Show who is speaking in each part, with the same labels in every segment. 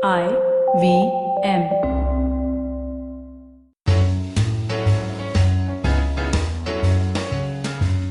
Speaker 1: IVM.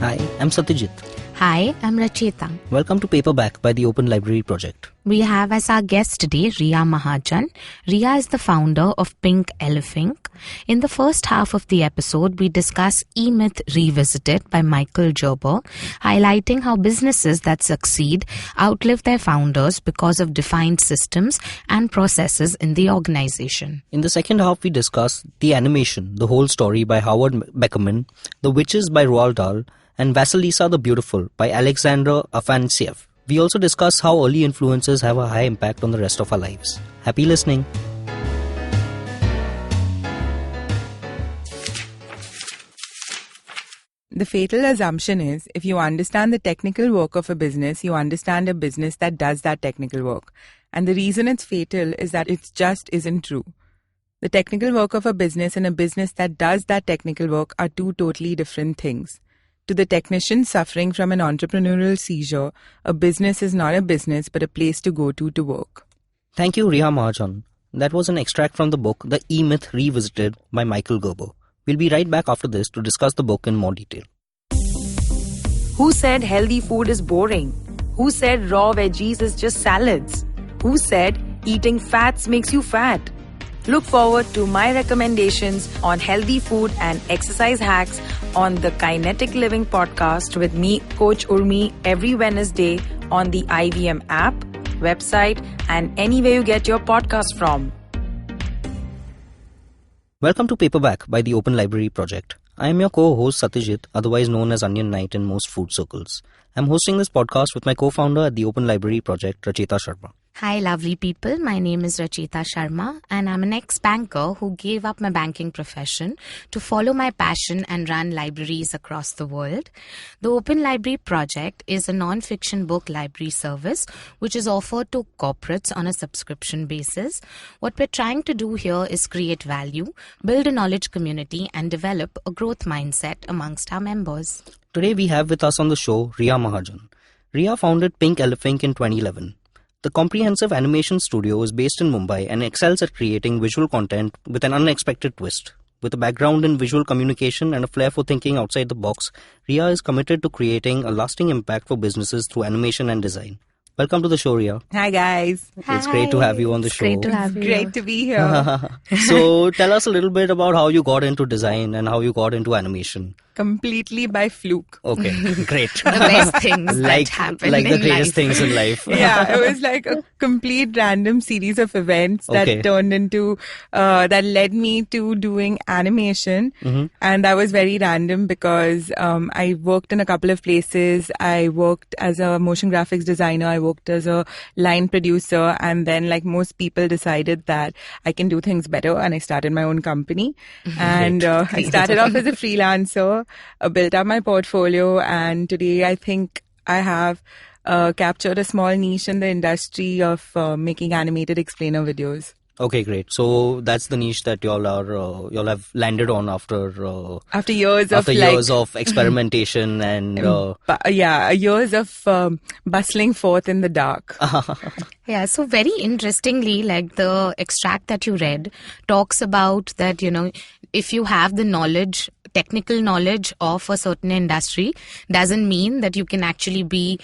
Speaker 2: Hi, I'm Satyajit.
Speaker 3: Hi, I'm Rachita.
Speaker 2: Welcome to Paperback by the Open Library Project.
Speaker 3: We have as our guest today Riya Mahajan. Riya is the founder of Pink Elephink. In the first half of the episode, we discuss E-Myth Revisited by Michael Gerber, highlighting how businesses that succeed outlive their founders because of defined systems and processes in the organization.
Speaker 2: In the second half, we discuss The Animation, the Whole Story by Howard Beckerman, The Witches by Roald Dahl, and Vasilisa the Beautiful by Alexander Afanasyev. We also discuss how early influences have a high impact on the rest of our lives. Happy listening.
Speaker 4: The fatal assumption is, if you understand the technical work of a business, you understand a business that does that technical work. And the reason it's fatal is that it just isn't true. The technical work of a business and a business that does that technical work are two totally different things. To the technician suffering from an entrepreneurial seizure, a business is not a business but a place to go to work.
Speaker 2: Thank you, Riya Mahajan. That was an extract from the book The E-Myth Revisited by Michael Gerber. We'll be right back after this to discuss the book in more detail.
Speaker 5: Who said healthy food is boring? Who said raw veggies is just salads? Who said eating fats makes you fat? Look forward to my recommendations on healthy food and exercise hacks on the Kinetic Living podcast with me, Coach Urmi, every Wednesday on the IVM app, website, and anywhere you get your podcast from.
Speaker 2: Welcome to Paperback by the Open Library Project. I am your co-host Satyajit, otherwise known as Onion Knight in most food circles. I'm hosting this podcast with my co-founder at the Open Library Project, Rachita Sharma.
Speaker 3: Hi, lovely people. My name is Rachita Sharma, and I'm an ex-banker who gave up my banking profession to follow my passion and run libraries across the world. The Open Library Project is a non-fiction book library service which is offered to corporates on a subscription basis. What we're trying to do here is create value, build a knowledge community, and develop a growth mindset amongst our members.
Speaker 2: Today we have with us on the show Riya Mahajan. Riya founded Pink Elephink in 2011. The comprehensive animation studio is based in Mumbai and excels at creating visual content with an unexpected twist. With a background in visual communication and a flair for thinking outside the box, Riya is committed to creating a lasting impact for businesses through animation and design. Welcome to the show, Riya.
Speaker 4: Hi, guys.
Speaker 2: It's great to have you on the show.
Speaker 3: Great to have you.
Speaker 4: Great to be here.
Speaker 2: So tell us a little bit about how you got into design and how you got into animation.
Speaker 4: Completely by fluke.
Speaker 2: Okay, great.
Speaker 3: The best things that happen
Speaker 2: like the
Speaker 3: in
Speaker 2: greatest
Speaker 3: life.
Speaker 2: things in life.
Speaker 4: Yeah, it was like a complete random series of events that turned into, that led me to doing animation.
Speaker 2: Mm-hmm.
Speaker 4: And that was very random because I worked in a couple of places. I worked as a motion graphics designer. I worked as a line producer. And then, like most people, decided that I can do things better. And I started my own company. And I started off as a freelancer. Built up my portfolio, and today I think I have captured a small niche in the industry of making animated explainer videos.
Speaker 2: Okay, great. So that's the niche that y'all have landed on after years of experimentation and
Speaker 4: years of bustling forth in the dark.
Speaker 3: Yeah, so very interestingly, like the extract that you read talks about that, if you have the knowledge, technical knowledge of a certain industry, doesn't mean that you can actually be,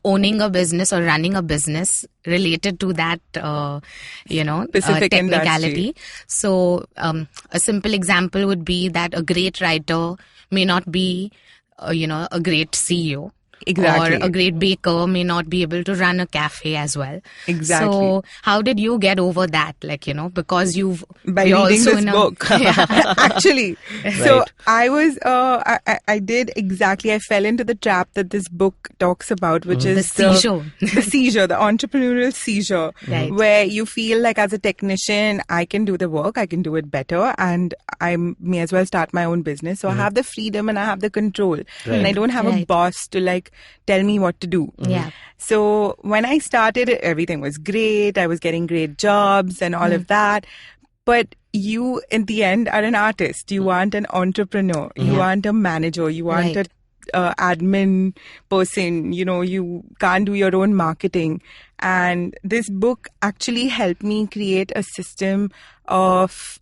Speaker 3: owning a business or running a business related to that,
Speaker 4: specific
Speaker 3: technicality.
Speaker 4: industry.
Speaker 3: So a simple example would be that a great writer may not be, a great CEO.
Speaker 4: Exactly.
Speaker 3: Or a great baker may not be able to run a cafe as well.
Speaker 4: Exactly.
Speaker 3: So how did you get over that? Because
Speaker 4: by reading this book.
Speaker 3: Yeah.
Speaker 4: Actually.
Speaker 2: Right.
Speaker 4: So I was, I did exactly, I fell into the trap that this book talks about, which is
Speaker 3: the seizure.
Speaker 4: The seizure, the entrepreneurial seizure,
Speaker 3: Right.
Speaker 4: where you feel like as a technician, I can do the work, I can do it better, and I may as well start my own business. So I have the freedom and I have the control. And I don't have a boss to tell me what to do.
Speaker 3: Yeah.
Speaker 4: So when I started, everything was great. I was getting great jobs and all of that. But you, in the end, are an artist. You want an entrepreneur. You want a manager. You want a admin person. You can't do your own marketing. And this book actually helped me create a system of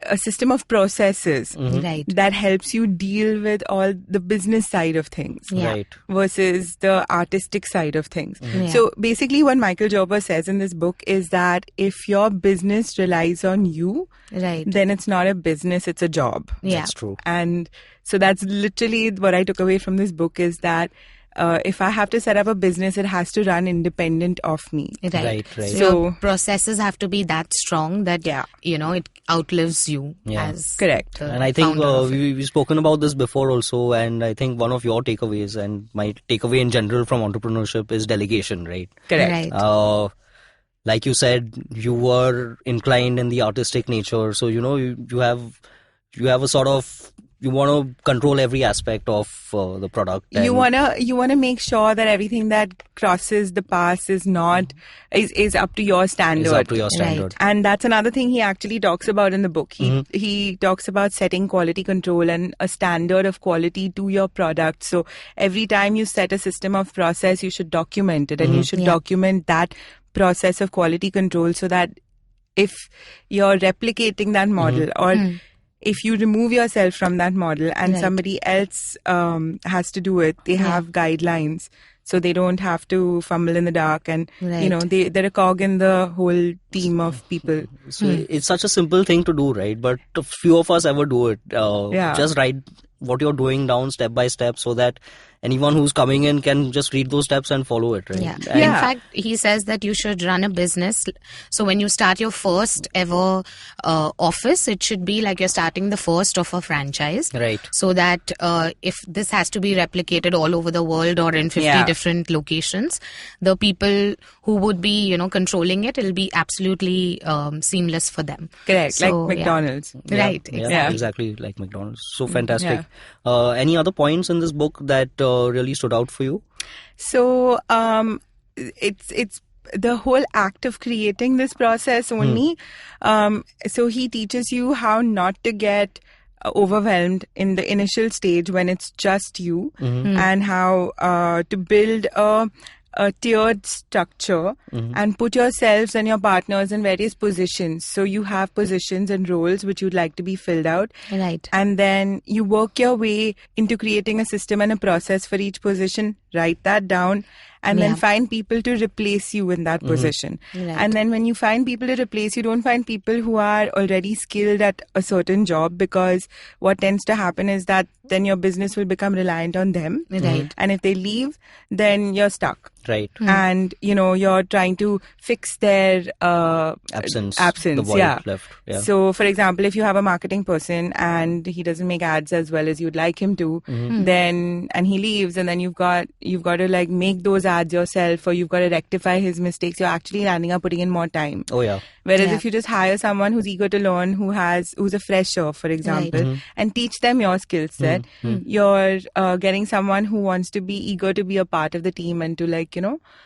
Speaker 4: a system of processes
Speaker 3: Right.
Speaker 4: that helps you deal with all the business side of things
Speaker 2: Right.
Speaker 4: versus the artistic side of things.
Speaker 3: Yeah.
Speaker 4: So basically what Michael Gerber says in this book is that if your business relies on you,
Speaker 3: Right.
Speaker 4: then it's not a business, it's a job.
Speaker 3: Yeah.
Speaker 2: That's true.
Speaker 4: And so that's literally what I took away from this book, is that if I have to set up a business, it has to run independent of me.
Speaker 3: Right.
Speaker 2: Right.
Speaker 3: So,
Speaker 4: So-
Speaker 3: your processes have to be that strong that
Speaker 4: Yeah.
Speaker 3: it outlives you
Speaker 2: Yeah.
Speaker 3: as
Speaker 4: Correct.
Speaker 3: the
Speaker 2: And I think
Speaker 3: founder of it.
Speaker 2: we've spoken about this before also, and I think one of your takeaways and my takeaway in general from entrepreneurship is delegation, right?
Speaker 4: Correct.
Speaker 3: Right.
Speaker 2: Like you said, you were inclined in the artistic nature, so you have a sort of, you want to control every aspect of the product.
Speaker 4: You
Speaker 2: and-
Speaker 4: wanna make sure that everything that crosses the pass is up to your standard.
Speaker 2: is up to your standard.
Speaker 4: And that's another thing he actually talks about in the book. He talks about setting quality control and a standard of quality to your product. So every time you set a system of process, you should document it, and you should document that process of quality control, so that if you're replicating that model, or if you remove yourself from that model and
Speaker 3: Right.
Speaker 4: somebody else has to do it, they have guidelines, so they don't have to fumble in the dark, and
Speaker 3: Right.
Speaker 4: they're a cog in the whole team of people.
Speaker 2: So it's such a simple thing to do, right? But a few of us ever do it.
Speaker 4: Yeah.
Speaker 2: Just write what you're doing down step by step, so that anyone who's coming in can just read those steps and follow it, right?
Speaker 3: Yeah.
Speaker 2: And-
Speaker 3: In fact, he says that you should run a business. So when you start your first ever office, it should be like you're starting the first of a franchise.
Speaker 2: Right.
Speaker 3: So that if this has to be replicated all over the world or in 50
Speaker 4: Yeah.
Speaker 3: different locations, the people who would be, controlling it, it'll be absolutely seamless for them.
Speaker 4: Correct,
Speaker 3: So,
Speaker 4: like McDonald's.
Speaker 2: Yeah,
Speaker 3: Right.
Speaker 2: yeah,
Speaker 3: Exactly.
Speaker 2: exactly like McDonald's. So fantastic. Any other points in this book that really stood out for you?
Speaker 4: So it's the whole act of creating this process only. So he teaches you how not to get overwhelmed in the initial stage when it's just you, and how to build a tiered structure and put yourselves and your partners in various positions. So you have positions and roles which you'd like to be filled out.
Speaker 3: Right.
Speaker 4: And then you work your way into creating a system and a process for each position. Write that down. And then find people to replace you in that position.
Speaker 3: Right.
Speaker 4: And then when you find people to replace you, don't find people who are already skilled at a certain job, because what tends to happen is that then your business will become reliant on them.
Speaker 3: Right.
Speaker 4: And if they leave, then you're stuck.
Speaker 2: Right.
Speaker 4: And, you're trying to fix their
Speaker 2: Absence.
Speaker 4: absence,
Speaker 2: The void
Speaker 4: yeah.
Speaker 2: left. Yeah.
Speaker 4: So, for example, if you have a marketing person and he doesn't make ads as well as you'd like him to, then, and he leaves, and then you've got to like make those ads yourself, or you've got to rectify his mistakes, you're actually ending up putting in more time.
Speaker 2: Oh yeah.
Speaker 4: Whereas
Speaker 3: Yeah.
Speaker 4: if you just hire someone who's eager to learn, who's a fresher, for example, and teach them your skill set, you're getting someone who wants to be eager to be a part of the team and to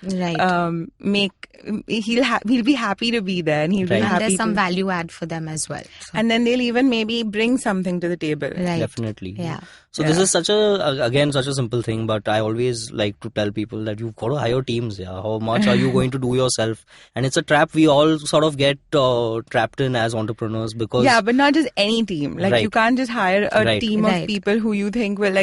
Speaker 3: Right.
Speaker 4: he'll be happy to be there, and he'll be
Speaker 2: Right.
Speaker 3: and
Speaker 4: happy
Speaker 3: there's some
Speaker 4: to,
Speaker 3: value add for them as well. So,
Speaker 4: and then they'll even maybe bring something to the table.
Speaker 3: right.
Speaker 2: Definitely.
Speaker 3: Yeah.
Speaker 2: So this is such a simple thing, but I always like to tell people that you've got to hire teams. Yeah, how much are you going to do yourself? And it's a trap we all sort of get trapped in as entrepreneurs, because
Speaker 4: Yeah, but not just any team. Like
Speaker 2: Right.
Speaker 4: you can't just hire a
Speaker 2: Right.
Speaker 4: team of
Speaker 3: Right.
Speaker 4: people who you think will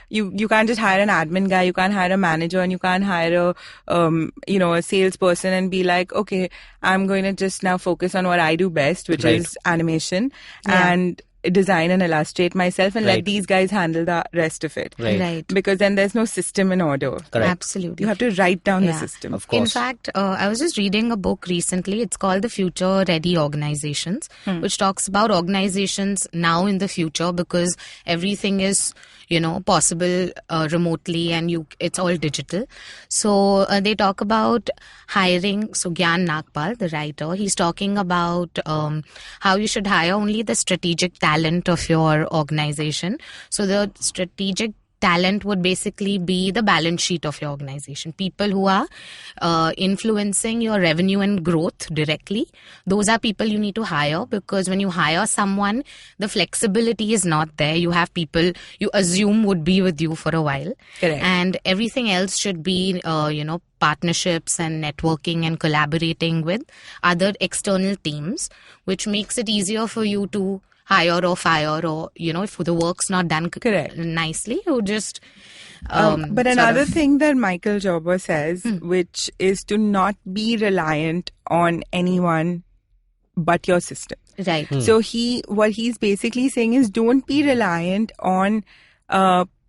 Speaker 4: you can't just hire an admin guy, you can't hire a manager, and you can't hire a salesperson and be like, okay, I'm going to just now focus on what I do best, which
Speaker 2: Right.
Speaker 4: is animation,
Speaker 3: Yeah.
Speaker 4: and design and illustrate myself, and
Speaker 2: Right.
Speaker 4: let these guys handle the rest of it.
Speaker 2: Right.
Speaker 4: Because then there's no system in order.
Speaker 2: Correct.
Speaker 3: Absolutely.
Speaker 4: You have to write down the
Speaker 3: Yeah.
Speaker 4: system.
Speaker 2: Of course.
Speaker 3: In fact, I was just reading a book recently. It's called The Future Ready Organizations, which talks about organizations now in the future, because everything is, possible remotely, and it's all digital. So they talk about hiring. So Gyan Nagpal, the writer, he's talking about how you should hire only the strategic talent of your organization. So the strategic talent would basically be the balance sheet of your organization. People who are influencing your revenue and growth directly. Those are people you need to hire, because when you hire someone, the flexibility is not there. You have people you assume would be with you for a while.
Speaker 4: Correct.
Speaker 3: And everything else should be, partnerships and networking and collaborating with other external teams, which makes it easier for you to hire or fire, or if the work's not done nicely, you just
Speaker 4: but another thing that Michael Gerber says, which is to not be reliant on anyone but your system.
Speaker 3: Right.
Speaker 4: So what he's basically saying is, don't be reliant on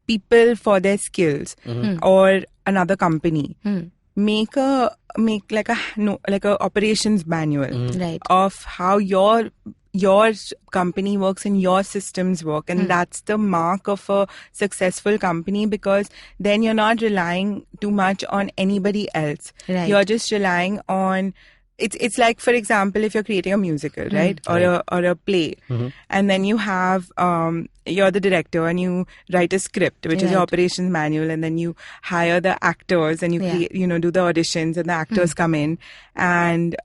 Speaker 4: people for their skills or another company. Make like a operations manual of how your company works and your systems work, and that's the mark of a successful company, because then you're not relying too much on anybody else.
Speaker 3: Right.
Speaker 4: You're just relying on it's like, for example, if you're creating a musical, right? Or a play, and then you have you're the director and you write a script, which is your operations manual, and then you hire the actors and you create, do the auditions, and the actors come in, and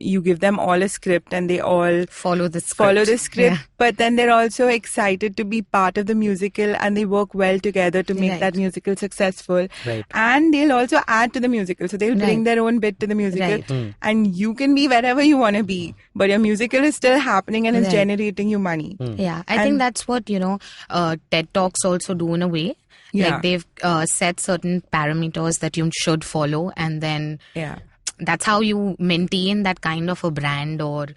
Speaker 4: you give them all a script, and they all
Speaker 3: follow the script.
Speaker 4: But then they're also excited to be part of the musical, and they work well together to make that musical successful.
Speaker 2: Right.
Speaker 4: And they'll also add to the musical, so they'll bring their own bit to the musical, and you can be wherever you want to be, but your musical is still happening and is generating you money.
Speaker 3: Yeah, I think that's what TED Talks also do in a way. Like they've set certain parameters that you should follow, and then that's how you maintain that kind of a brand, or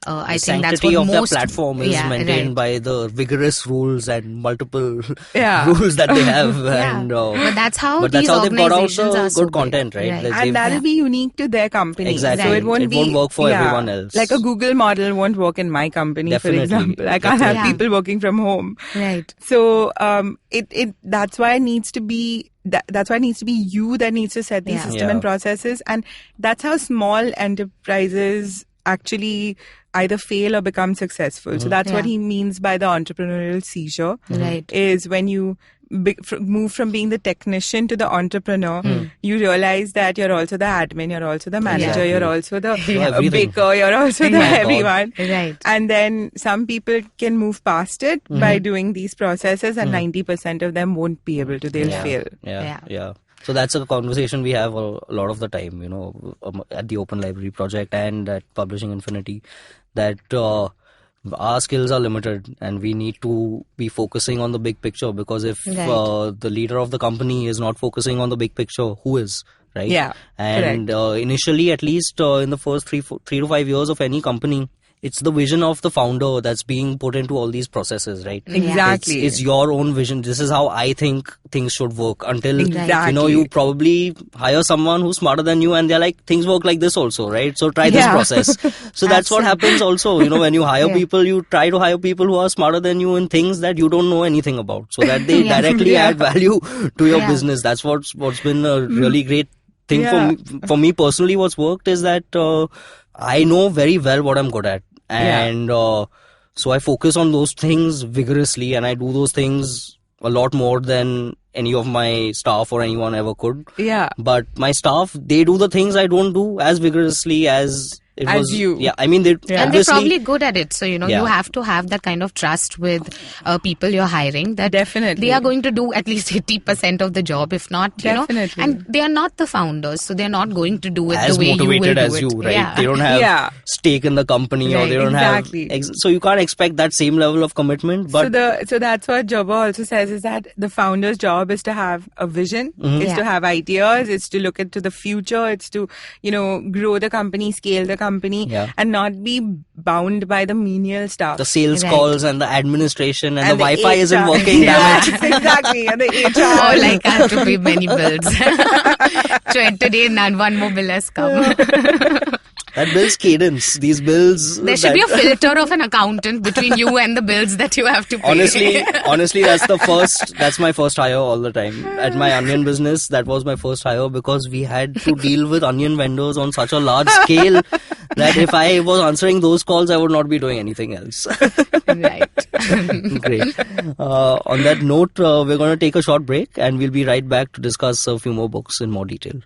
Speaker 3: I think that's what
Speaker 2: sanctity of
Speaker 3: most
Speaker 2: the platform is maintained by the vigorous rules and multiple rules that they have. And,
Speaker 3: but that's how
Speaker 2: they've
Speaker 3: these
Speaker 2: got out
Speaker 3: organizations are so
Speaker 2: good content, right?
Speaker 4: And that'll be unique to their company.
Speaker 2: Exactly.
Speaker 4: So it won't
Speaker 2: work for everyone else.
Speaker 4: Like a Google model won't work in my company,
Speaker 2: Definitely.
Speaker 4: for example. I can't have people working from home.
Speaker 3: Right.
Speaker 4: So that's why it needs to be that's why it needs to be you that needs to set these system and processes, and that's how small enterprises actually either fail or become successful. So that's what he means by the entrepreneurial seizure.
Speaker 3: Right.
Speaker 4: Is when you move from being the technician to the entrepreneur, you realize that you're also the admin, you're also the manager, you're also the baker, you're also the everyone.
Speaker 3: Right.
Speaker 4: And then some people can move past it by doing these processes, and 90% of them won't be able to. They'll fail.
Speaker 2: Yeah. So that's a conversation we have a lot of the time, at the Open Library Project and at Publishing Infinity, that our skills are limited and we need to be focusing on the big picture, because if the leader of the company is not focusing on the big picture, who is? Right?
Speaker 4: Yeah.
Speaker 2: And initially, at least in the first 3 to 5 years of any company, it's the vision of the founder that's being put into all these processes, right?
Speaker 4: Exactly.
Speaker 2: It's your own vision. This is how I think things should work. Until, you probably hire someone who's smarter than you and they're like, things work like this also, right? So try this process. So that's what happens also. When you hire people, you try to hire people who are smarter than you in things that you don't know anything about, so that they directly add value to your business. That's what's been a really great thing for me personally. What's worked is that I know very well what I'm good at. And so I focus on those things vigorously, and I do those things a lot more than any of my staff or anyone ever could.
Speaker 4: Yeah.
Speaker 2: But my staff, they do the things I don't do as vigorously as
Speaker 4: you.
Speaker 2: Yeah, I mean,
Speaker 3: and they're probably good at it. So, you have to have that kind of trust with people you're hiring, that
Speaker 4: definitely
Speaker 3: they are going to do at least 80% of the job, if not,
Speaker 4: definitely.
Speaker 3: And they are not the founders, so they're not going to do it
Speaker 2: as
Speaker 3: the way you will
Speaker 2: motivated
Speaker 3: do
Speaker 2: as
Speaker 3: it.
Speaker 2: you, right? They don't have stake in the company, or they don't have. So you can't expect that same level of commitment. But
Speaker 4: so that's what Gerber also says, is that the founder's job is to have a vision, is to have ideas, it's to look into the future, it's to grow the company, scale the company, and not be bound by the menial stuff.
Speaker 2: The sales calls and the administration and the Wi-Fi isn't working. Damn it.
Speaker 4: Exactly. And the HR.
Speaker 3: I have to pay many bills. Today, one more bill has come.
Speaker 2: That builds cadence. These bills.
Speaker 3: There should be a filter of an accountant between you and the bills that you have to pay.
Speaker 2: Honestly, that's my first hire all the time. At my onion business, that was my first hire, because we had to deal with onion vendors on such a large scale that if I was answering those calls, I would not be doing anything else.
Speaker 3: Right.
Speaker 2: Great. On that note, we're going to take a short break and we'll be right back to discuss a few more books in more detail.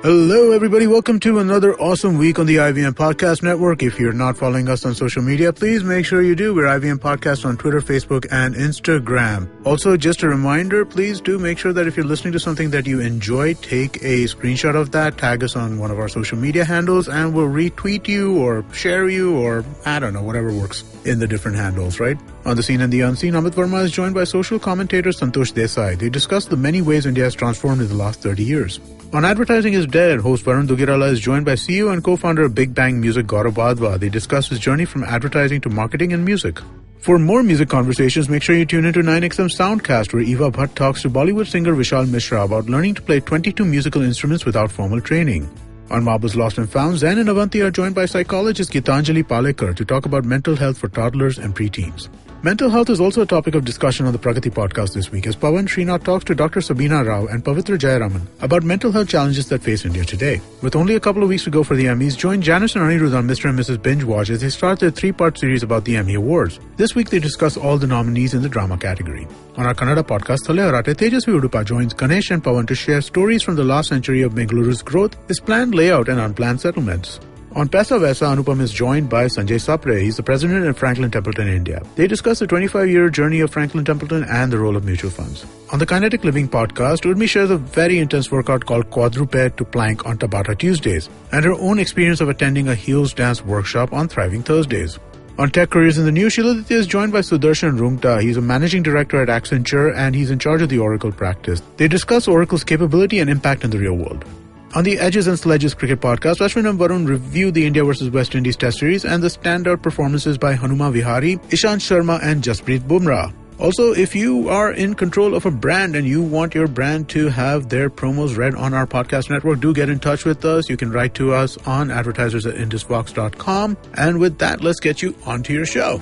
Speaker 1: Hello, everybody. Welcome to another awesome week on the IVM Podcast Network. If you're not following us on social media, please make sure you do. We're IVM Podcast on Twitter, Facebook, and Instagram. Also, just a reminder, please do make sure that if you're listening to something that you enjoy, take a screenshot of that, tag us on one of our social media handles, and we'll retweet you or share you or, I don't know, whatever works in the different handles, right? On The Scene and the Unseen, Amit Verma is joined by social commentator Santosh Desai. They discuss the many ways India has transformed in the last 30 years. On Advertising is Dead, host Varun Dugirala is joined by CEO and co-founder of Big Bang Music, Gaurav Badwa. They discuss his journey from advertising to marketing and music. For more music conversations, make sure you tune into 9XM Soundcast, where Eva Bhatt talks to Bollywood singer Vishal Mishra about learning to play 22 musical instruments without formal training. On Marbles Lost and Found, Zen and Avanti are joined by psychologist Gitanjali Palekar to talk about mental health for toddlers and preteens. Mental health is also a topic of discussion on the Pragati podcast this week as Pawan Srinath talks to Dr. Sabina Rao and Pavitra Jayaraman about mental health challenges that face India today. With only a couple of weeks to go for the Emmys, join Janice and Anirudh on Mr. and Mrs. Binge Watch as they start their 3-part series about the Emmy Awards. This week they discuss all the nominees in the drama category. On our Kannada podcast, Thale Harate, Tejasvi Udupa joins Ganesh and Pawan to share stories from the last century of Bengaluru's growth, its planned layout and unplanned settlements. On Pesa Vesa, Anupam is joined by Sanjay Sapre. He's the president of Franklin Templeton India. They discuss the 25-year journey of Franklin Templeton and the role of mutual funds. On the Kinetic Living podcast, Urmi shares a very intense workout called Quadruped to Plank on Tabata Tuesdays and her own experience of attending a heels dance workshop on Thriving Thursdays. On Tech Careers in the News, Shiladitya is joined by Sudarshan Rungta. He's a managing director at Accenture and he's in charge of the Oracle practice. They discuss Oracle's capability and impact in the real world. On the Edges and Sledges Cricket Podcast, Ashwin and Varun review the India vs. West Indies Test Series and the standout performances by Hanuma Vihari, Ishant Sharma and Jasprit Bumrah. Also, if you are in control of a brand and you want your brand to have their promos read on our podcast network, do get in touch with us. You can write to us on advertisers@indusvox.com. And with that, let's get you onto your show.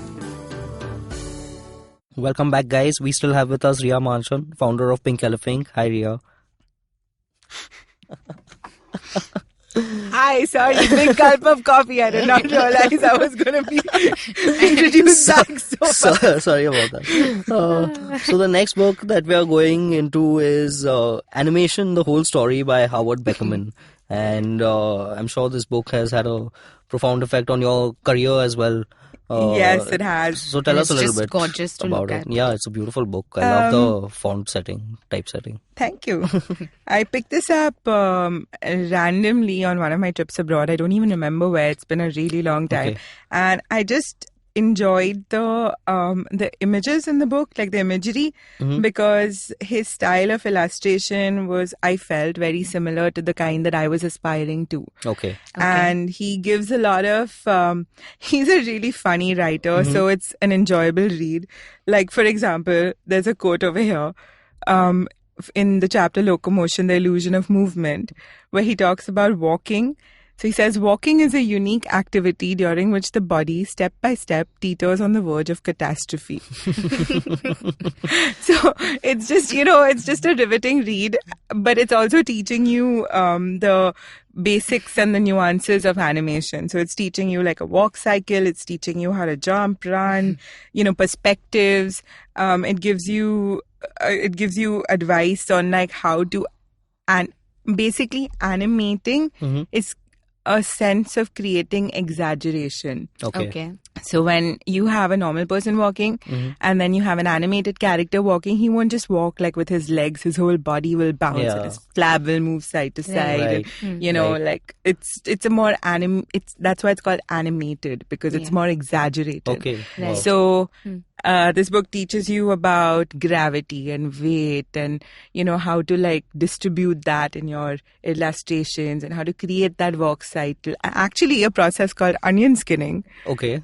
Speaker 2: Welcome back, guys. We still have with us Riya Mahajan, founder of Pink Elephink. Hi, Riya.
Speaker 4: Hi, sorry, big gulp of coffee. I did not realize I was going to be introduced back so fast.
Speaker 2: Sorry about that. So the next book that we are going into is Animation, the Whole Story by Howard Beckerman. And I'm sure this book has had a profound effect on your career as well.
Speaker 4: Yes, it has.
Speaker 2: So tell us a little bit
Speaker 3: gorgeous to
Speaker 2: about
Speaker 3: look
Speaker 2: it.
Speaker 3: at.
Speaker 2: Yeah, it's a beautiful book. I love the font setting, typesetting.
Speaker 4: Thank you. I picked this up randomly on one of my trips abroad. I don't even remember where. It's been a really long time.
Speaker 2: Okay.
Speaker 4: And I just enjoyed the images in the book, like the imagery, because his style of illustration was, I felt, very similar to the kind that I was aspiring to.
Speaker 2: Okay.
Speaker 4: And he gives a lot of, he's a really funny writer, so it's an enjoyable read. Like, for example, there's a quote over here in the chapter Locomotion, the Illusion of Movement, where he talks about walking. So he says, walking is a unique activity during which the body, step by step, teeters on the verge of catastrophe. So it's just, it's just a riveting read, but it's also teaching you the basics and the nuances of animation. So it's teaching you like a walk cycle. It's teaching you how to jump, run, perspectives. It gives you advice on like how to, and basically animating is a sense of creating exaggeration.
Speaker 3: Okay.
Speaker 4: So when you have a normal person walking and then you have an animated character walking, he won't just walk like with his legs. His whole body will bounce and his flab will move side to side.
Speaker 2: Right.
Speaker 4: Like it's a more that's why it's called animated, because it's more exaggerated.
Speaker 2: Okay.
Speaker 3: Right.
Speaker 2: Wow.
Speaker 4: So this book teaches you about gravity and weight and, how to like distribute that in your illustrations and how to create that walk cycle. Actually, a process called onion skinning.
Speaker 2: Okay.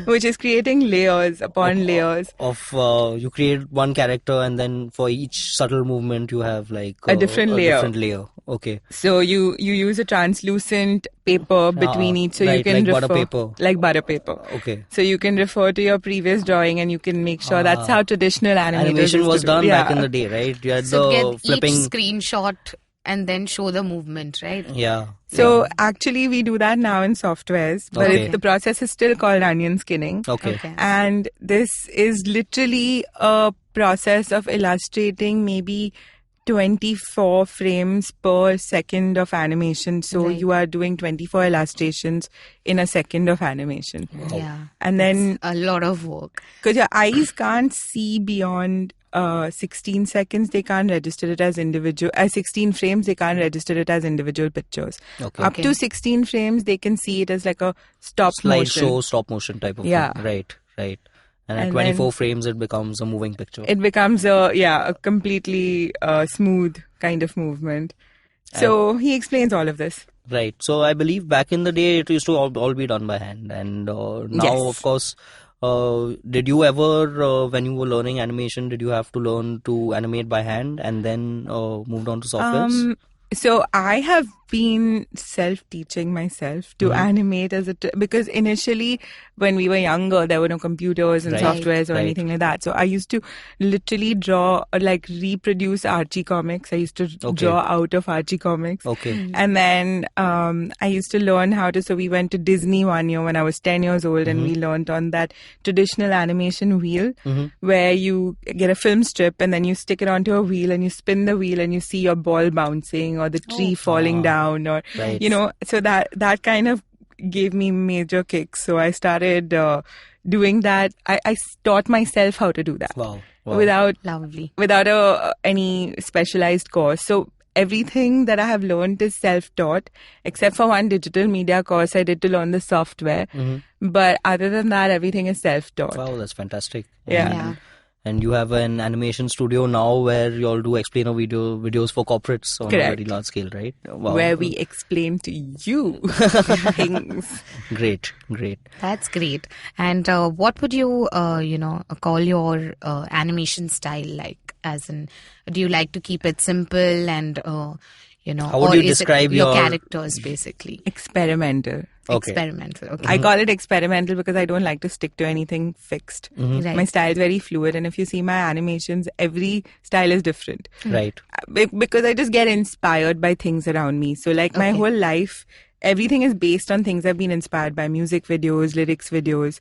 Speaker 4: Which is creating layers upon layers.
Speaker 2: You create one character and then for each subtle movement you have like
Speaker 4: a different layer.
Speaker 2: Okay.
Speaker 4: So you use a translucent paper between each, so
Speaker 2: right,
Speaker 4: you can
Speaker 2: like
Speaker 4: refer
Speaker 2: butter paper.
Speaker 4: like butter paper.
Speaker 2: Okay.
Speaker 4: So you can refer to your previous drawing and you can make sure that's how traditional animators
Speaker 2: Animation
Speaker 4: used
Speaker 2: was
Speaker 4: to do.
Speaker 2: done back in the day, right? You had
Speaker 3: So
Speaker 2: the
Speaker 3: get
Speaker 2: flipping.
Speaker 3: each screenshot and then show the movement, right?
Speaker 2: Yeah.
Speaker 4: So actually we do that now in softwares, but
Speaker 2: Okay.
Speaker 4: the process is still called onion skinning.
Speaker 2: Okay.
Speaker 4: And this is literally a process of illustrating maybe 24 frames per second of animation. So
Speaker 3: Right.
Speaker 4: you are doing 24 illustrations in a second of animation.
Speaker 3: Yeah.
Speaker 4: And then,
Speaker 3: A lot of work.
Speaker 4: because your eyes can't see beyond 16 seconds, they can't register it as individual. 16 frames, they can't register it as individual pictures.
Speaker 2: Okay.
Speaker 4: Up to 16 frames, they can see it as like a stop motion.
Speaker 2: Slideshow, stop motion type of
Speaker 4: Yeah.
Speaker 2: thing. Right. And at
Speaker 4: And
Speaker 2: 24
Speaker 4: then-
Speaker 2: frames, it becomes a moving picture.
Speaker 4: It becomes a completely smooth kind of movement. So he explains all of this.
Speaker 2: Right. So I believe back in the day, it used to all be done by hand. And now,
Speaker 4: Yes.
Speaker 2: of course, did you ever, when you were learning animation, did you have to learn to animate by hand and then moved on to softwares?
Speaker 4: So I have been self-teaching myself to animate because initially when we were younger, there were no computers and
Speaker 2: Right.
Speaker 4: softwares or
Speaker 2: Right.
Speaker 4: anything like that. So I used to literally draw or like reproduce Archie comics. I used to draw out of Archie comics.
Speaker 2: Okay.
Speaker 4: And then I used to learn how to. So we went to Disney one year when I was 10 years old, and we learned on that traditional animation wheel where you get a film strip and then you stick it onto a wheel and you spin the wheel and you see your ball bouncing or the tree falling down, or
Speaker 2: Right.
Speaker 4: So that kind of gave me major kicks. So I started doing that. I taught myself how to do that
Speaker 2: Wow.
Speaker 4: without
Speaker 3: Lovely.
Speaker 4: any specialized course. So everything that I have learned is self-taught, except for one digital media course I did to learn the software. But other than that, everything is self-taught.
Speaker 2: Wow, that's fantastic.
Speaker 4: Yeah.
Speaker 3: Yeah.
Speaker 2: And you have an animation studio now where you all do explainer videos for corporates on a
Speaker 4: Correct.
Speaker 2: very large scale, right? Wow.
Speaker 4: Where we explain to you things.
Speaker 2: Great.
Speaker 3: That's great. And what would you, call your animation style like? As in, do you like to keep it simple and,
Speaker 2: How would
Speaker 3: or
Speaker 2: you
Speaker 3: is
Speaker 2: describe
Speaker 3: it your
Speaker 2: your-
Speaker 3: characters basically?
Speaker 4: Experimental.
Speaker 2: Okay.
Speaker 3: Experimental. Okay.
Speaker 4: I call it experimental because I don't like to stick to anything fixed.
Speaker 3: Right.
Speaker 4: My style is very fluid, and if you see my animations, every style is different.
Speaker 2: Right.
Speaker 4: Because I just get inspired by things around me. So like my
Speaker 3: Okay.
Speaker 4: whole life, everything is based on things I've been inspired by: music videos, lyrics videos,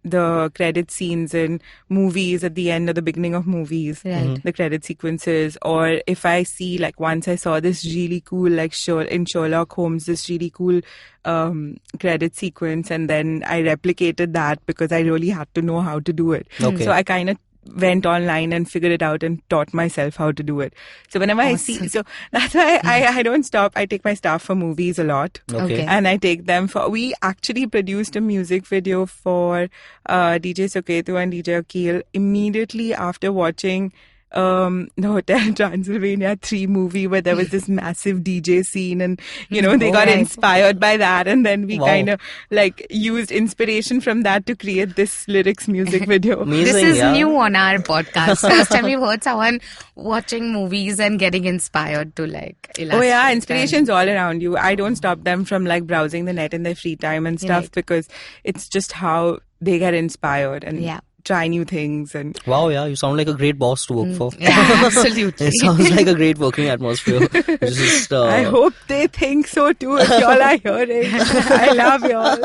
Speaker 4: the credit scenes in movies at the end or the beginning of movies,
Speaker 3: Right.
Speaker 4: the credit sequences. Or if I see, like once I saw this really cool, like in Sherlock Holmes, this really cool credit sequence, and then I replicated that because I really had to know how to do it.
Speaker 2: Okay.
Speaker 4: So I kind of went online and figured it out and taught myself how to do it. So whenever I see, so that's why I don't stop. I take my staff for movies a lot.
Speaker 2: Okay.
Speaker 4: And I take them we actually produced a music video for DJ Suketu and DJ Akil immediately after watching the Hotel Transylvania 3 movie, where there was this massive DJ scene, and they got
Speaker 3: Right.
Speaker 4: inspired by that, and then we
Speaker 2: Wow.
Speaker 4: kind of like used inspiration from that to create this lyrics music video.
Speaker 2: Amazing.
Speaker 3: This is
Speaker 2: yeah.
Speaker 3: new on our podcast. First time we've heard someone watching movies and getting inspired to like
Speaker 4: Oh
Speaker 3: illustrate.
Speaker 4: yeah, inspiration's all around you. I don't stop them from like browsing the net in their free time and stuff,
Speaker 3: Right.
Speaker 4: because it's just how they get inspired and
Speaker 3: Yeah.
Speaker 4: try new things. And
Speaker 2: Wow, yeah, you sound like a great boss to work for.
Speaker 3: Yeah, absolutely.
Speaker 2: It sounds like a great working atmosphere. Just,
Speaker 4: I hope they think so too. If y'all are hearing, I love y'all.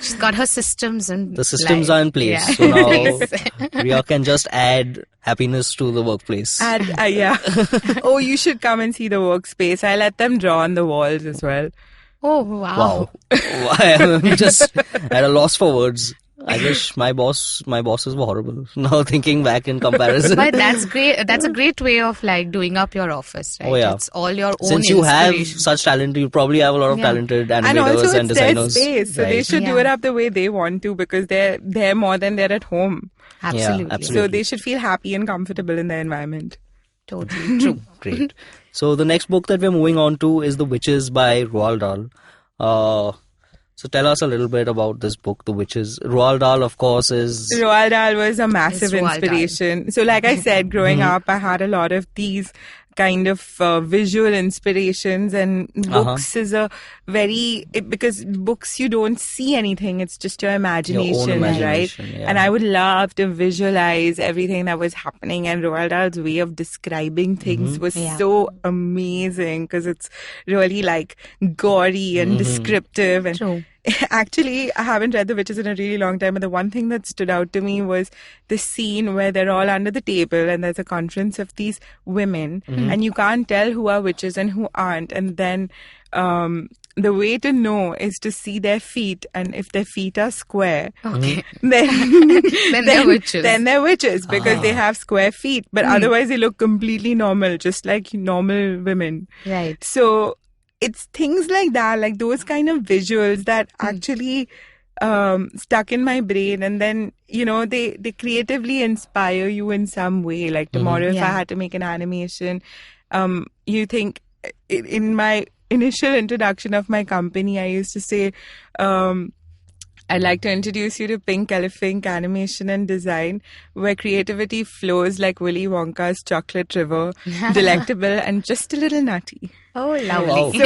Speaker 3: She's got her systems and
Speaker 2: the systems are in place.
Speaker 3: Yeah.
Speaker 2: So now Riya can just add happiness to the workplace.
Speaker 4: And yeah. Oh, you should come and see the workspace. I let them draw on the walls as well.
Speaker 3: Oh wow.
Speaker 2: Wow. I'm just at a loss for words. I wish my bosses were horrible. Now thinking back in comparison.
Speaker 3: But that's great. That's a great way of like doing up your office, right?
Speaker 2: Oh, yeah.
Speaker 3: It's all your own
Speaker 2: Since you have
Speaker 3: inspiration.
Speaker 2: such talent, you probably have a lot of
Speaker 3: Yeah.
Speaker 2: talented
Speaker 4: And
Speaker 2: animators
Speaker 4: also
Speaker 2: and
Speaker 4: it's their
Speaker 2: designers.
Speaker 4: space. So they
Speaker 2: Right.
Speaker 4: should do
Speaker 3: Yeah.
Speaker 4: it up the way they want to, because they're there more than they're at home.
Speaker 3: Absolutely.
Speaker 2: absolutely.
Speaker 4: So they should feel happy and comfortable in their environment.
Speaker 3: Totally true.
Speaker 2: Great. So the next book that we're moving on to is The Witches by Roald Dahl. So tell us a little bit about this book, The Witches. Roald Dahl, of course, is...
Speaker 4: Roald Dahl was a massive
Speaker 3: It's Roald Dahl.
Speaker 4: inspiration. So like I said, growing up, I had a lot of these kind of visual inspirations, and books is because books you don't see anything, it's just your imagination, right?
Speaker 2: Yeah.
Speaker 4: And I would love to visualize everything that was happening, and Roald Dahl's way of describing things was so amazing because it's really like gory and descriptive. And
Speaker 3: True.
Speaker 4: actually, I haven't read The Witches in a really long time, but the one thing that stood out to me was the scene where they're all under the table and there's a conference of these women, and you can't tell who are witches and who aren't. And then the way to know is to see their feet, and if their feet are square, then
Speaker 3: they're witches.
Speaker 4: Then they're witches because they have square feet, but otherwise they look completely normal, just like normal women.
Speaker 3: Right.
Speaker 4: So it's things like that, like those kind of visuals that actually stuck in my brain, and then they creatively inspire you in some way. Like tomorrow, if I had to make an animation, you think in my initial introduction of my company, I used to say, I'd like to introduce you to Pink Elephink Animation and Design, where creativity flows like Willy Wonka's chocolate river, delectable and just a little nutty.
Speaker 3: Oh, lovely.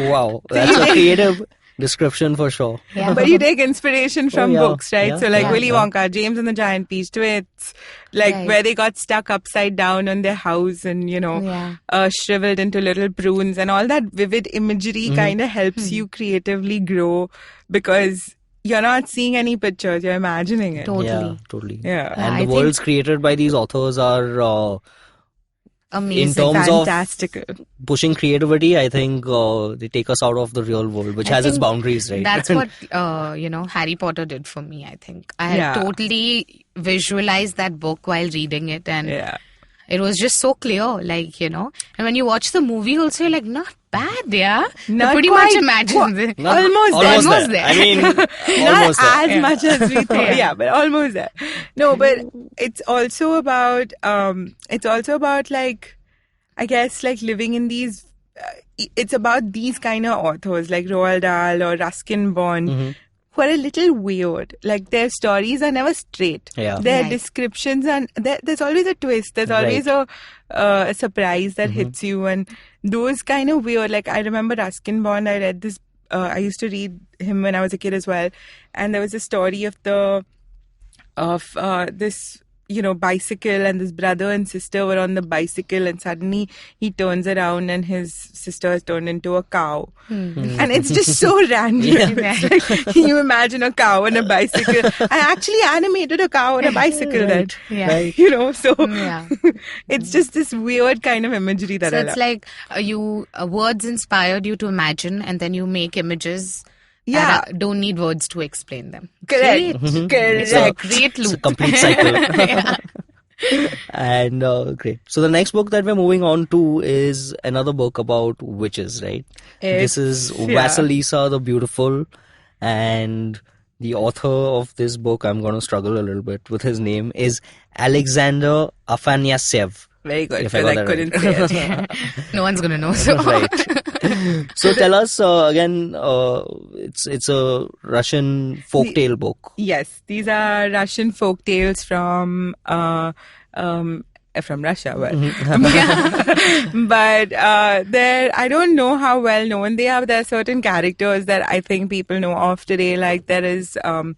Speaker 2: Wow, that's a creative description for sure.
Speaker 3: Yeah.
Speaker 4: But you take inspiration from books, right?
Speaker 2: Yeah.
Speaker 4: So like Willy Wonka, James and the Giant Peach Twits, like where they got stuck upside down on their house and, shriveled into little prunes, and all that vivid imagery kind of helps you creatively grow because you're not seeing any pictures, you're imagining it.
Speaker 2: Totally.
Speaker 4: Yeah.
Speaker 2: And the worlds created by these authors are
Speaker 3: amazing.
Speaker 2: in terms
Speaker 4: Fantastical.
Speaker 2: of pushing creativity. I think they take us out of the real world, which has its boundaries, right?
Speaker 3: That's what Harry Potter did for me. I think I had totally visualized that book while reading it, and it was just so clear, and when you watch the movie also, you're like, not bad,
Speaker 4: Not
Speaker 3: pretty
Speaker 4: quite.
Speaker 3: much imagine
Speaker 4: Almost there.
Speaker 2: I mean,
Speaker 4: Not
Speaker 2: almost there.
Speaker 4: as much as we thought, but almost there. No, but it's also about like, I guess, like living in these. It's about these kind of authors like Roald Dahl or Ruskin Bond, who are a little weird. Like their stories are never straight.
Speaker 2: Yeah.
Speaker 4: Their descriptions are there's always a twist. There's always a surprise that hits you, and those kind of weird. Like I remember Ruskin Bond. I read this. I used to read him when I was a kid as well, and there was a story of this bicycle, and this brother and sister were on the bicycle, and suddenly he turns around and his sister is turned into a cow. And it's just so random. It's like, you imagine a cow and a bicycle. I actually animated a cow and a bicycle then. It's just this weird kind of imagery that I love.
Speaker 3: So it's like words inspired you to imagine, and then you make images that don't need words to explain them.
Speaker 4: Correct.
Speaker 3: It's a great loop.
Speaker 2: It's a complete cycle. And great. So the next book that we're moving on to is another book about witches, right? This is Vasilisa the Beautiful, and the author of this book, I'm going to struggle a little bit with his name, is Alexander Afanasyev.
Speaker 4: Very good,
Speaker 2: because
Speaker 4: I couldn't say it.
Speaker 3: No one's going to know. So.
Speaker 2: Right. So tell us again, it's a Russian folktale book.
Speaker 4: Yes, these are Russian folktales from Russia. But I don't know how well known they are. There are certain characters that I think people know of today. Like there is, so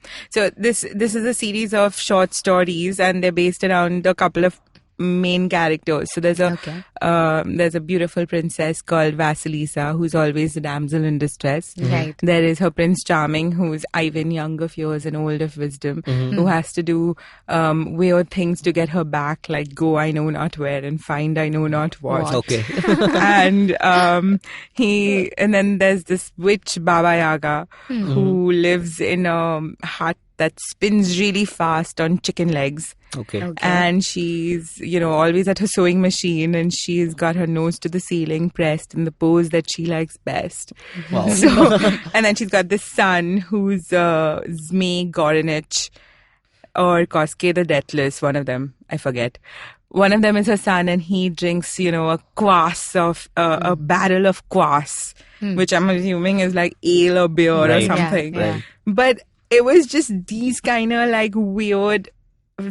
Speaker 4: this is a series of short stories, and they're based around a couple of main characters. So there's a beautiful princess called Vasilisa, who's always the damsel in distress.
Speaker 3: Right.
Speaker 4: There is her Prince Charming, who's Ivan, young of years and old of wisdom, who has to do weird things to get her back, like go I know not where and find I know not what.
Speaker 2: Okay.
Speaker 4: And then there's this witch Baba Yaga who lives in a hut that spins really fast on chicken legs.
Speaker 2: Okay.
Speaker 4: And she's, always at her sewing machine, and she's got her nose to the ceiling pressed in the pose that she likes best.
Speaker 2: Wow.
Speaker 4: So, and then she's got this son who's Zmei Gorinich or Koske the Deathless, one of them, I forget. One of them is her son, and he drinks, a kvass of, a barrel of kvass, which I'm assuming is like ale or beer or something.
Speaker 3: Yeah.
Speaker 4: But it was just these kind of like weird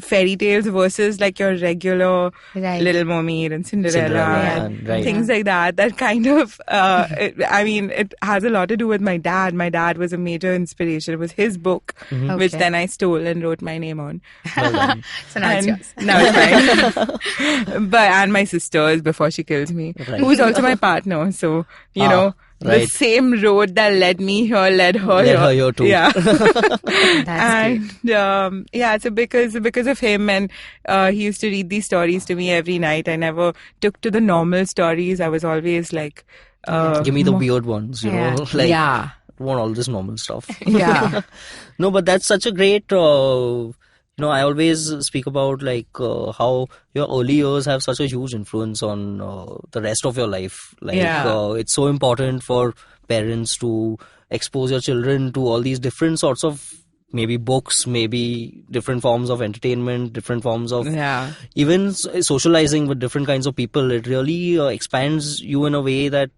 Speaker 4: fairy tales versus like your regular Little Mermaid and Cinderella and things like that. That kind of, it has a lot to do with my dad. My dad was a major inspiration. It was his book, which then I stole and wrote my name on.
Speaker 2: Well done.
Speaker 3: So now it's yours.
Speaker 4: Now it's mine. And my sister's before she kills me, who is also my partner. So, you know, the same road that led me here led her
Speaker 2: here too.
Speaker 4: Yeah.
Speaker 3: That's
Speaker 4: great. So because of him, and he used to read these stories to me every night. I never took to the normal stories. I was always like,
Speaker 2: give me the weird ones, you know, like, I want all this normal stuff.
Speaker 4: Yeah.
Speaker 2: No, but that's such a great, I always speak about like how your early years have such a huge influence on the rest of your life. Like it's so important for parents to expose your children to all these different sorts of maybe books, maybe different forms of entertainment, different forms of even socializing with different kinds of people. It really expands you in a way that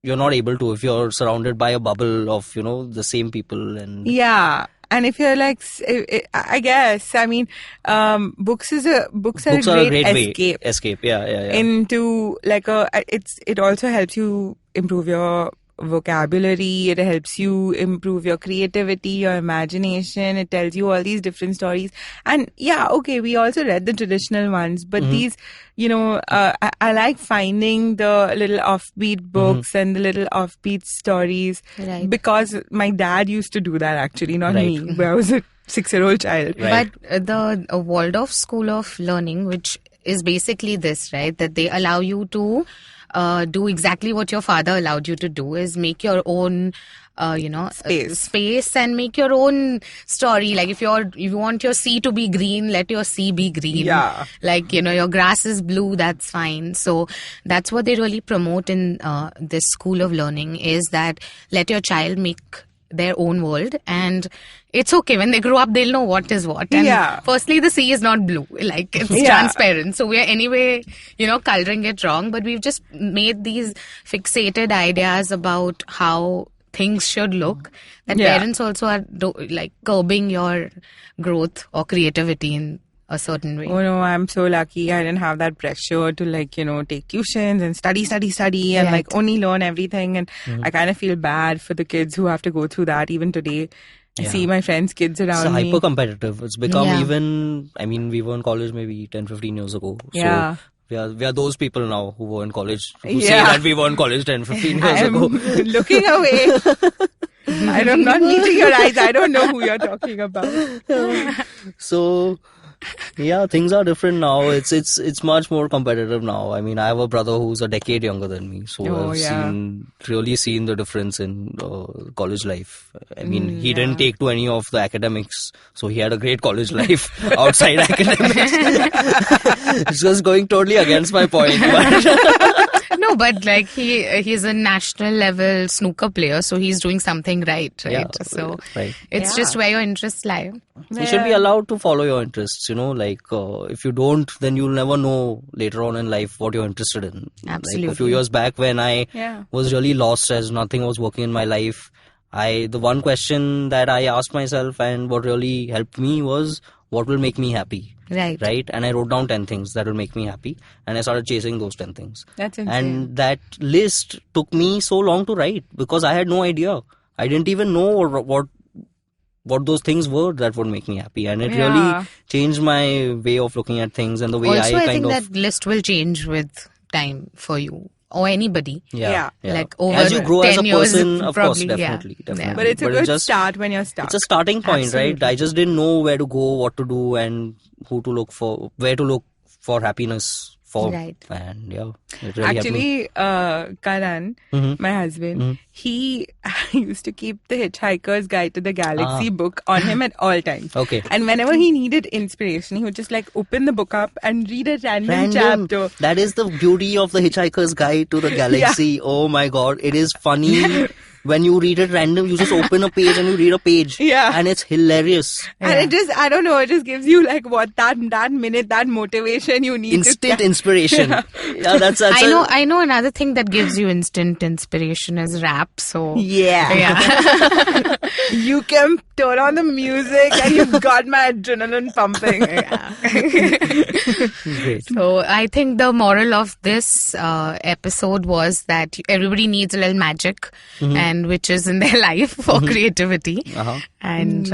Speaker 2: you're not able to if you're surrounded by a bubble of, the same people. And
Speaker 4: and if you're like, I guess, I mean, books are a great
Speaker 2: escape.
Speaker 4: Into like it also helps you improve your vocabulary. It helps you improve your creativity, your imagination. It tells you all these different stories. And we also read the traditional ones, but these, I like finding the little offbeat books and the little offbeat stories because my dad used to do that actually, not me, where I was a 6-year-old child.
Speaker 3: But the Waldorf School of Learning, which is basically this, right, that they allow you to do exactly what your father allowed you to do, is make your own space and make your own story. Like if you want your sea to be green, let your sea be green. Like your grass is blue, that's fine. So that's what they really promote in this school of learning, is that let your child make their own world, and it's okay. When they grow up, they'll know what is what. And firstly, the sea is not blue, like it's transparent. So we are anyway, coloring it wrong, but we've just made these fixated ideas about how things should look, that parents also are curbing your growth or creativity in a certain way.
Speaker 4: Oh no, I'm so lucky. I didn't have that pressure to take tuitions and study and only learn everything. And I kind of feel bad for the kids who have to go through that even today. I see my friends' kids around me.
Speaker 2: It's hyper competitive. It's become even, we were in college maybe 10-15 years ago. So we are those people now who were in college, who say that we were in college 10-15 years ago.
Speaker 4: Looking away. I'm not meeting your eyes. I don't know who you're talking about.
Speaker 2: So things are different now. It's much more competitive now. I have a brother who's a decade younger than me, so I've really seen the difference in college life. He didn't take to any of the academics, so he had a great college life outside academics. It's just going totally against my point.
Speaker 3: No, but he's a national level snooker player, so he's doing something right? So it's just where your interests lie.
Speaker 2: You should be allowed to follow your interests, if you don't, then you'll never know later on in life what you're interested in.
Speaker 3: Absolutely.
Speaker 2: Like a few years back when I was really lost as nothing was working in my life, the one question that I asked myself and what really helped me was, what will make me happy? Right? And I wrote down 10 things that will make me happy, and I started chasing those 10 things.
Speaker 4: That's insane.
Speaker 2: And that list took me so long to write because I had no idea. I didn't even know what those things were that would make me happy, and it really changed my way of looking at things and the way
Speaker 3: I think that list will change with time for you or anybody. Like over
Speaker 2: as you grow
Speaker 3: 10
Speaker 2: as a
Speaker 3: years,
Speaker 2: person, of course,
Speaker 3: probably,
Speaker 2: definitely.
Speaker 4: But it's a good start when you're stuck.
Speaker 2: It's a starting point,
Speaker 3: Absolutely.
Speaker 2: right? I just didn't know where to go, what to do, and who to look for, where to look for happiness. And it really
Speaker 4: actually, Karan, my husband, he used to keep the Hitchhiker's Guide to the Galaxy book on him at all times.
Speaker 2: Okay.
Speaker 4: And whenever he needed inspiration, he would just open the book up and read a random chapter.
Speaker 2: That is the beauty of the Hitchhiker's Guide to the Galaxy. Oh my God, it is funny. when you read it random, you just open a page and you read a page.
Speaker 4: Yeah.
Speaker 2: And it's hilarious.
Speaker 4: And it just, I don't know, it just gives you like what that minute, that motivation you need.
Speaker 2: Instant inspiration. Yeah, that's
Speaker 3: I know another thing that gives you instant inspiration is rap. So
Speaker 4: yeah. You can turn on the music and you've got my adrenaline pumping.
Speaker 2: Great.
Speaker 3: So I think the moral of this episode was that everybody needs a little magic, and which is in their life for creativity. And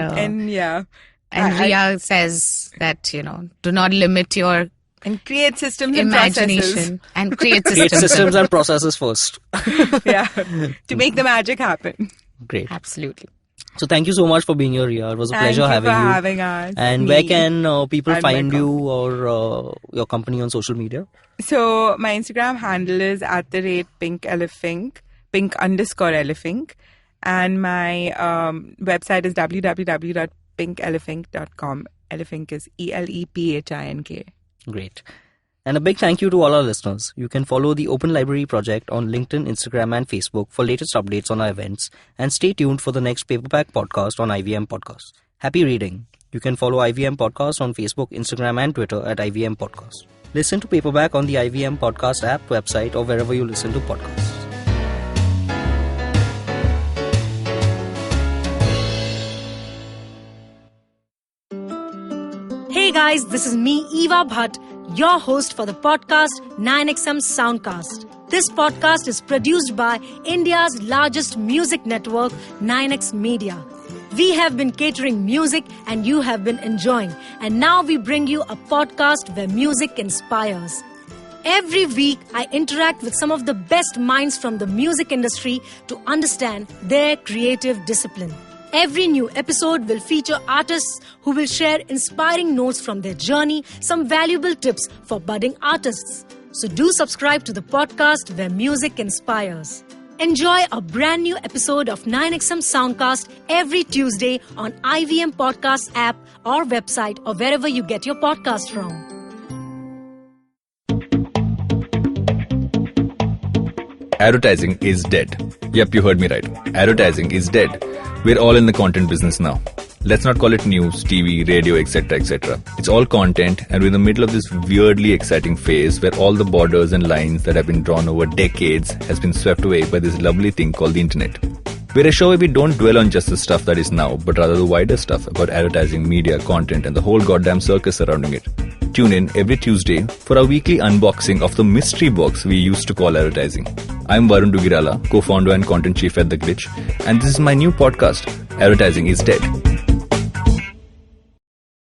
Speaker 3: Riya says that, do not limit your
Speaker 4: and create systems
Speaker 3: imagination
Speaker 4: and processes.
Speaker 3: And create
Speaker 2: Create systems and processes first.
Speaker 4: To make the magic happen.
Speaker 2: Great.
Speaker 3: Absolutely.
Speaker 2: So thank you so much for being here, Riya. It was a pleasure having you.
Speaker 4: Thank you for having us.
Speaker 2: And where can people find you or your company on social media?
Speaker 4: So my Instagram handle is @Pink Elephink, Pink_Elephink. And my website is www.pinkelephink.com. Elephink is ELEPHINK.
Speaker 2: Great. And a big thank you to all our listeners. You can follow the Open Library Project on LinkedIn, Instagram and Facebook for latest updates on our events. And stay tuned for the next Paperback podcast on IVM Podcast. Happy reading. You can follow IVM Podcast on Facebook, Instagram and Twitter at IVM Podcast. Listen to Paperback on the IVM Podcast app, website or wherever you listen to podcasts.
Speaker 6: Hey guys, this is me, Eva Bhatt, your host for the podcast 9XM Soundcast. This podcast is produced by India's largest music network, 9X Media. We have been catering music and you have been enjoying. And now we bring you a podcast where music inspires. Every week, I interact with some of the best minds from the music industry to understand their creative discipline. Every new episode will feature artists who will share inspiring notes from their journey, some valuable tips for budding artists. So do subscribe to the podcast where music inspires. Enjoy a brand new episode of 9XM Soundcast every Tuesday on IVM Podcast app or website or wherever you get your podcast from.
Speaker 7: Advertising is dead. Yep, you heard me right. Advertising is dead. We're all in the content business now. Let's not call it news, TV, radio, etc., etc. It's all content, and we're in the middle of this weirdly exciting phase where all the borders and lines that have been drawn over decades has been swept away by this lovely thing called the internet. We're a show where we don't dwell on just the stuff that is now, but rather the wider stuff about advertising, media, content, and the whole goddamn circus surrounding it. Tune in every Tuesday for our weekly unboxing of the mystery box we used to call advertising. I'm Varun Dugirala, co-founder and content chief at The Glitch, and this is my new podcast, Advertising is Dead.